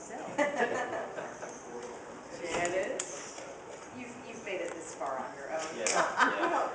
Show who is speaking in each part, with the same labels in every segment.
Speaker 1: myself. Janice, you've made it this far on your own.
Speaker 2: Yeah.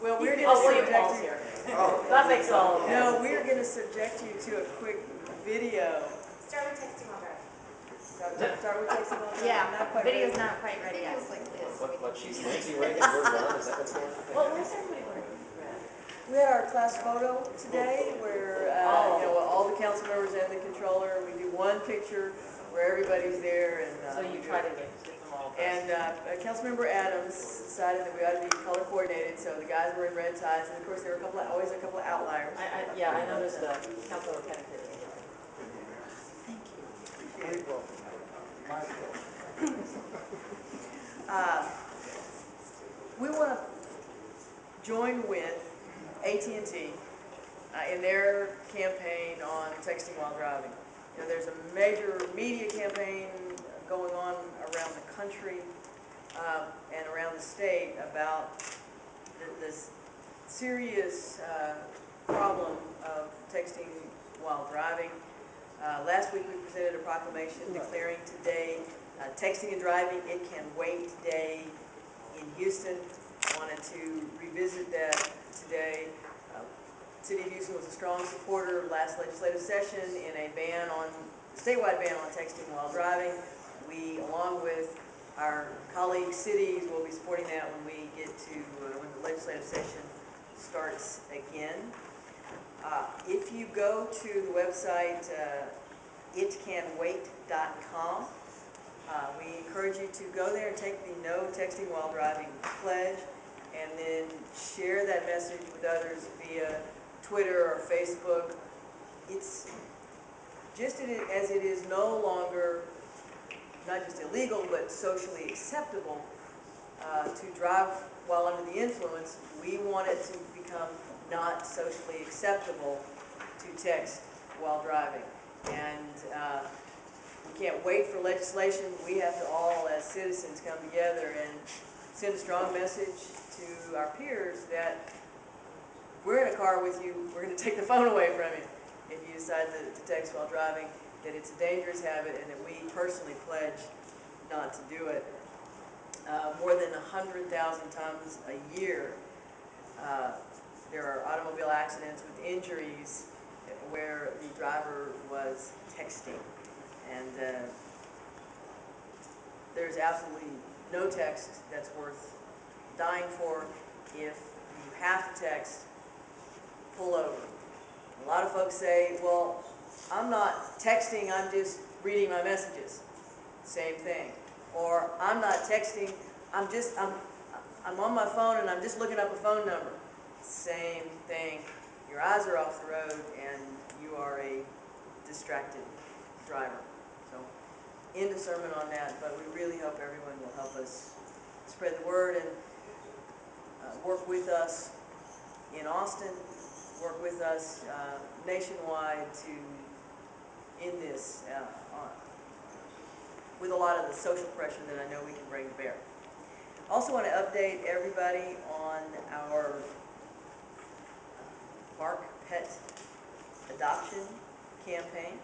Speaker 1: Well, we're going to
Speaker 3: William
Speaker 1: subject
Speaker 3: Paul's
Speaker 1: you.
Speaker 3: here.
Speaker 2: Oh.
Speaker 3: That makes it all.
Speaker 1: No, we're going to subject you to a quick video.
Speaker 4: Start with texting while driving.
Speaker 1: Start with texting on that.
Speaker 4: Yeah,
Speaker 1: Not quite
Speaker 4: video's
Speaker 1: ready.
Speaker 4: not quite ready yet.
Speaker 1: Video's like this.
Speaker 2: But she's Nancy Reagan, we're one, is that what's going on?
Speaker 3: Well, where's everybody going?
Speaker 1: We had our class photo today where you know, all the council members and the controller, we do one picture where everybody's there. And
Speaker 3: So you try to get them all.
Speaker 1: And Councilmember Adams decided that we ought to be color coordinated, so the guys were in red ties, and of course there were always a couple of outliers.
Speaker 3: Yeah, I noticed Councilor Kennedy.
Speaker 1: Thank you. We want to join with AT&T in their campaign on texting while driving. You know, there's a major media campaign going on around the country and around the state about this serious problem of texting while driving. Last week we presented a proclamation declaring today Texting and Driving It Can Wait Day in Houston. Wanted to revisit that today. City of Houston was a strong supporter of last legislative session in a statewide ban on texting while driving. We, along with our colleague cities, will be supporting that when we get to when the legislative session starts again. If you go to the website itcanwait.com, we encourage you to go there and take the No Texting While Driving pledge, and then share that message with others via Twitter or Facebook. It's just as it is no longer not just illegal but socially acceptable to drive while under the influence, we want it to become not socially acceptable to text while driving. And we can't wait for legislation. We have to all, as citizens, come together and send a strong message to our peers that we're in a car with you, we're going to take the phone away from you if you decide to text while driving, that it's a dangerous habit, and that we personally pledge not to do it. More than 100,000 times a year, there are automobile accidents with injuries where the driver was texting. And there's absolutely no text that's worth dying for. If you have to text, pull over. A lot of folks say, well, I'm not texting, I'm just reading my messages. Same thing. Or I'm not texting, I'm on my phone and I'm just looking up a phone number. Same thing. Your eyes are off the road and you are a distracted driver. So, end of sermon on that, but we really hope everyone will help us spread the word and work with us in Austin, work with us nationwide to end this with a lot of the social pressure that I know we can bring to bear. Also want to update everybody on our bark pet adoption campaign.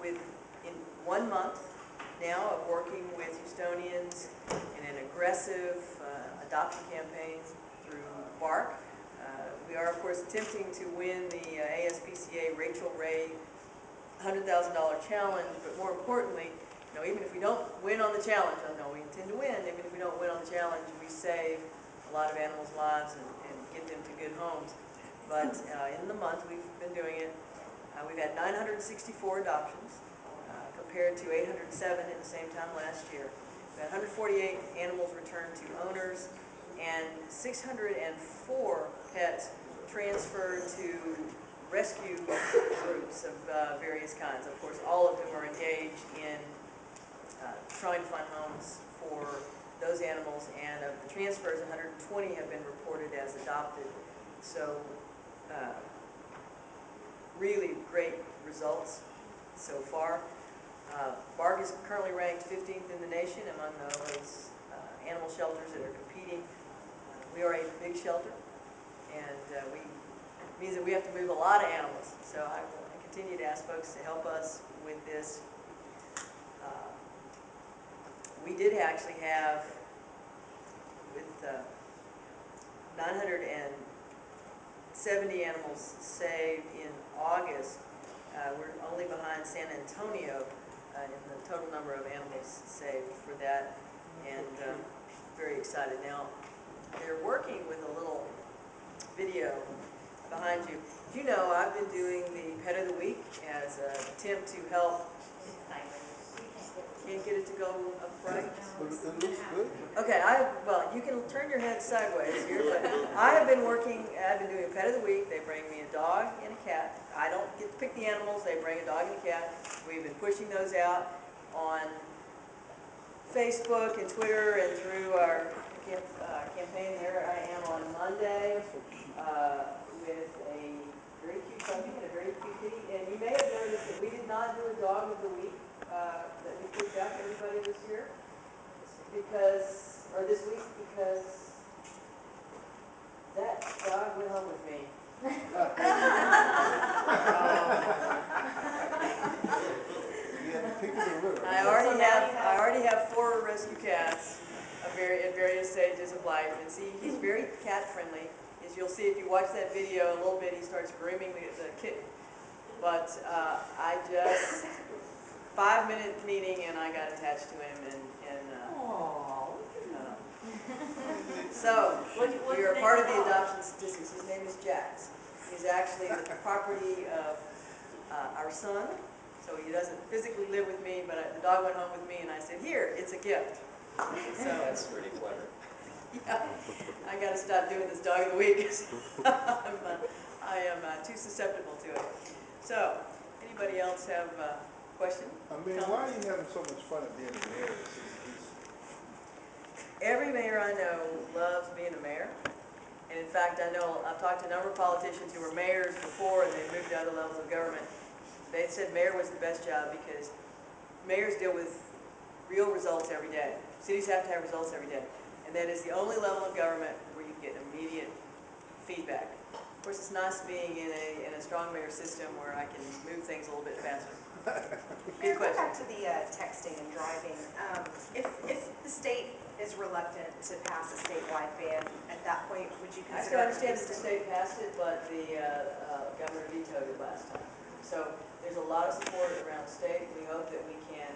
Speaker 1: In 1 month now of working with Houstonians in an aggressive adoption campaign through BARK. We are, of course, attempting to win the ASPA Rachel Raye $100,000 challenge, but more importantly, you know, even if we don't win on the challenge, I know we intend to win, even if we don't win on the challenge, we save a lot of animals' lives and get them to good homes. But in the month we've been doing it, we've had 964 adoptions compared to 807 at the same time last year. We had 148 animals returned to owners and 604 pets transferred to rescue groups of various kinds. Of course, all of them are engaged in trying to find homes for those animals, and of the transfers, 120 have been reported as adopted. So really great results so far. BARK is currently ranked 15th in the nation among those animal shelters that are competing. We are a big shelter, and means that we have to move a lot of animals. So I can continue to ask folks to help us with this. We did actually have, with 970 animals saved in August. We're only behind San Antonio in the total number of animals saved for that, and very excited. Now, they're working with a little video behind you. You know, I've been doing the Pet of the Week as an attempt to help. Can't get it to go upright.
Speaker 4: But it looks good.
Speaker 1: Okay, well, you can turn your head sideways here, but I've been doing a Pet of the Week. They bring me a dog and a cat. I don't get to pick the animals, they bring a dog and a cat. We've been pushing those out on Facebook and Twitter and through our campaign. Here I am on Monday with a very cute puppy and a very cute kitty. And you may have noticed that we did not do a dog of the week that we pushed out to everybody this year. This week, because that dog went home with me.
Speaker 4: You had to pick it or river.
Speaker 1: I already have 4 rescue cats at various stages of life, and see, he's very cat friendly. As you'll see if you watch that video a little bit, he starts grooming the kitten. But I just 5-minute meeting and I got attached to him, and so we are part of the adoption statistics. His name is Jax. He's actually the property of our son, so he doesn't physically live with me, but the dog went home with me, and I said, "Here, it's a gift." So
Speaker 2: That's pretty clever.
Speaker 1: yeah, I got to stop doing this dog of the week. I am too susceptible to it. So, anybody else have a question?
Speaker 4: I mean, why are you having so much fun at being a mayor?
Speaker 1: Every mayor I know loves being a mayor. And in fact, I know I've talked to a number of politicians who were mayors before and they moved to other levels of government. They said mayor was the best job because mayors deal with real results every day. Cities have to have results every day. And that is the only level of government where you get immediate feedback. Of course, it's nice being in a strong mayor system where I can move things a little bit faster.
Speaker 5: Mayor, go back to the texting and driving. If the state is reluctant to pass a statewide ban, at that point, would you
Speaker 1: I
Speaker 5: consider?
Speaker 1: still understand that the state passed it, but the governor vetoed it last time. So there's a lot of support around the state. We hope that we can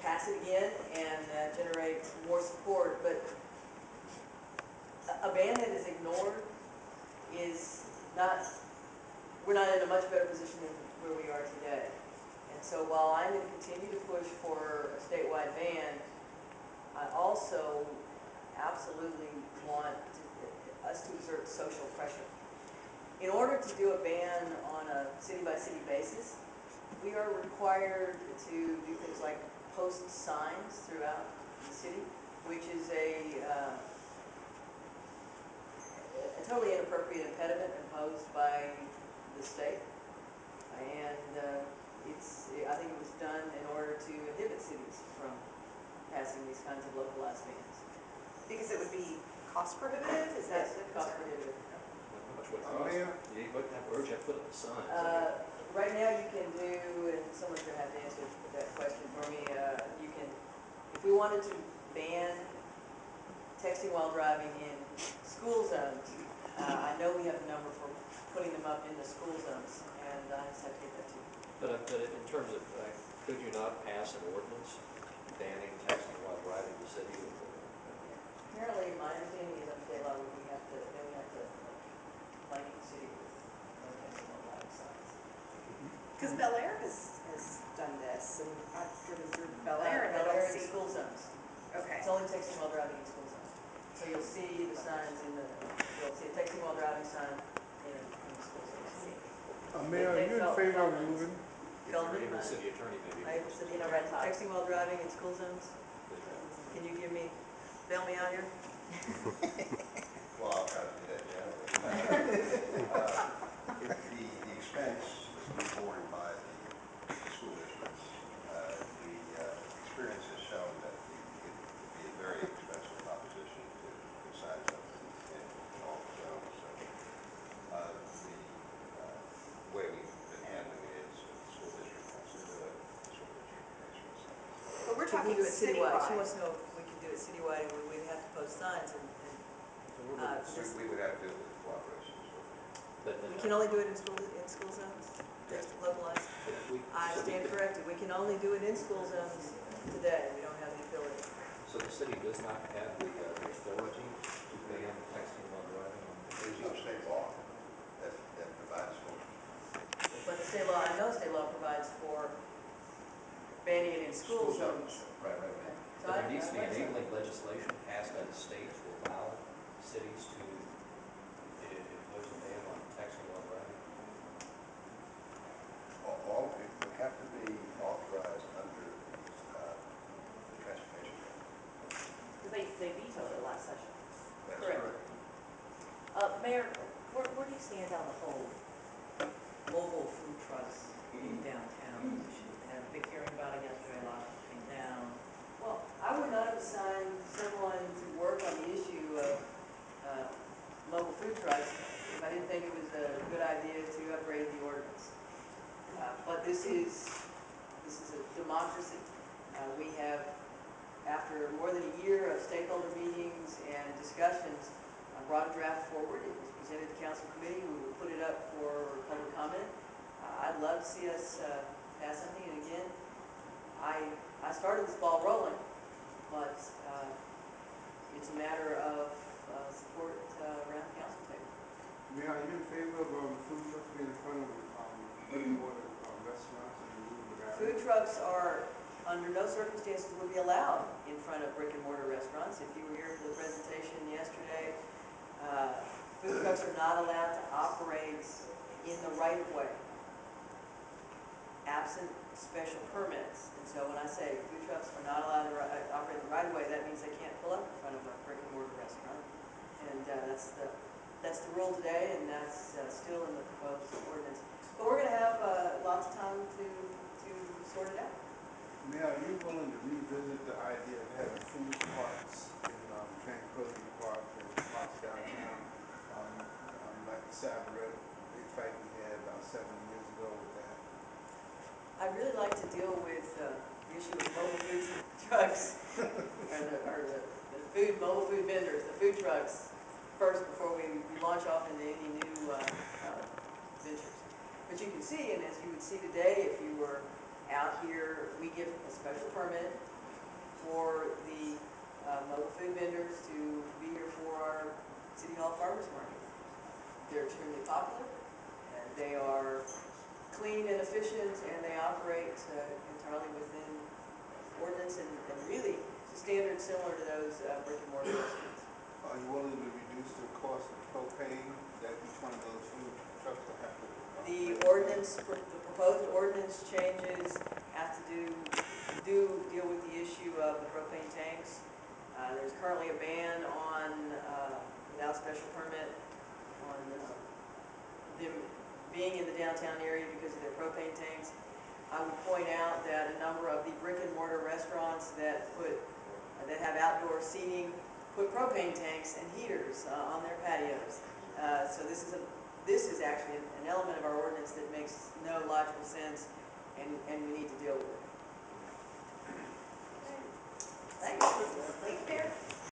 Speaker 1: pass it again and generate more support. But a ban that is ignored is not, we're not in a much better position than where we are today. And so while I'm going to continue to push for a statewide ban, I also absolutely want us to exert social pressure. In order to do a ban on a city-by-city basis, we are required to do things like post signs throughout the city, which is a totally inappropriate impediment imposed by the state. And I think it was done in order to inhibit cities from passing these kinds of localized bans.
Speaker 5: Because it would be cost prohibitive? Is that
Speaker 1: Yes, cost prohibitive.
Speaker 2: How much would it
Speaker 4: Oh,
Speaker 2: cost?
Speaker 4: yeah.
Speaker 2: Where would you have to put up the signs?
Speaker 1: Right now you can do, and someone's going to have to answer that question for me, you can, if we wanted to ban texting while driving in school zones, I know we have a number for putting them up in the school zones, and I just have to get that to you.
Speaker 2: But in terms of, could you not pass an ordinance banning texting while driving the city?
Speaker 1: Apparently, my understanding is under state law, we have to blanket the city with no texting while driving signs.
Speaker 5: Because Bel Air has done this, and I've driven through Bel Air, and I
Speaker 1: Bel
Speaker 5: don't
Speaker 1: Air in
Speaker 5: see.
Speaker 1: school zones.
Speaker 5: Okay.
Speaker 1: It's only texting while driving in school zones. So you'll see the signs you'll see a texting while driving sign in the school zones.
Speaker 4: Mayor, are you in favor of removing?
Speaker 1: Feldman,
Speaker 2: Your city attorney maybe.
Speaker 1: texting while driving in school zones. Can you bail me out here?
Speaker 6: Well, I'll try to do that generally. The expense is to be borne by the school districts. The experience has shown that it would be a very expensive proposition to put signs up in all the zones. So the way we
Speaker 1: Can
Speaker 5: talking
Speaker 1: we do it citywide? She
Speaker 5: citywide.
Speaker 1: wants to know if we could do it citywide and we'd have to post signs and,
Speaker 6: So we would have to do it with cooperation of school.
Speaker 2: But
Speaker 1: we can only do it in school zones, just localized. I stand corrected, we can only do it in school zones today, we don't have the ability.
Speaker 2: So the city does not have the authority to ban texting while driving on.
Speaker 6: There's no state law that provides for it.
Speaker 1: But the state law, I know state law provides for banning it in school zones.
Speaker 6: Right.
Speaker 1: Okay. So
Speaker 2: But
Speaker 1: I-
Speaker 2: there needs to be
Speaker 1: I-
Speaker 2: enabling legislation passed by the state to allow cities to impose a ban on texting while driving.
Speaker 6: All, it would have to be authorized under the transportation code.
Speaker 3: Because they vetoed it last session.
Speaker 6: That's
Speaker 1: Correct.
Speaker 6: correct.
Speaker 3: Mayor, where do you stand on the whole mobile food trucks in downtown issue? They had a big hearing about it yesterday, a lot of it came down.
Speaker 1: Well, I would not have assigned someone to work on the issue of mobile food trucks if I didn't think it was a good idea to upgrade the ordinance. But this is a democracy. We have, after more than a year of stakeholder meetings and discussions, brought a draft forward. It was presented to council committee, who will put it up for public comment. I'd love to see us pass something, and again, I started this ball rolling, but it's a matter of support around the council table.
Speaker 4: Mayor, are you in favor of food trucks being in front of brick and mortar restaurants in the rural areas?
Speaker 1: Food trucks are, under no circumstances, would be allowed in front of brick and mortar restaurants. If you were here for the presentation yesterday, food trucks are not allowed to operate in the right of way, absent special permits. And so when I say food trucks are not allowed to operate in the right of way, that means they can't pull up in front of a brick and mortar restaurant. And that's the rule today, and that's still in the proposed ordinance. But we're going to have lots of time to sort it out.
Speaker 4: Mayor, are you willing to revisit the idea of having food parks in Tranquility Park and parks downtown? Like the Sabaret, big fight we had about 7 years ago with that.
Speaker 1: I'd really like to deal with the issue of mobile food trucks, or the mobile food vendors, the food trucks, first before we launch off into any new ventures. But you can see, and as you would see today, if you were out here, we give a special permit for the mobile food vendors to be here for our City Hall Farmers Market. They're extremely popular, and they are clean and efficient, and they operate entirely within ordinance and really standards similar to those brick and mortar restaurants.
Speaker 4: Are you willing to reduce the cost of propane that each one of those food trucks will have to?
Speaker 1: The proposed ordinance changes have to deal with the issue of the propane tanks. There's currently a ban on, without special permit, on them being in the downtown area because of their propane tanks. I would point out that a number of the brick and mortar restaurants that have outdoor seating put propane tanks and heaters on their patios. So this is actually an element of our ordinance that makes no logical sense, and we need to deal with it. Thank you.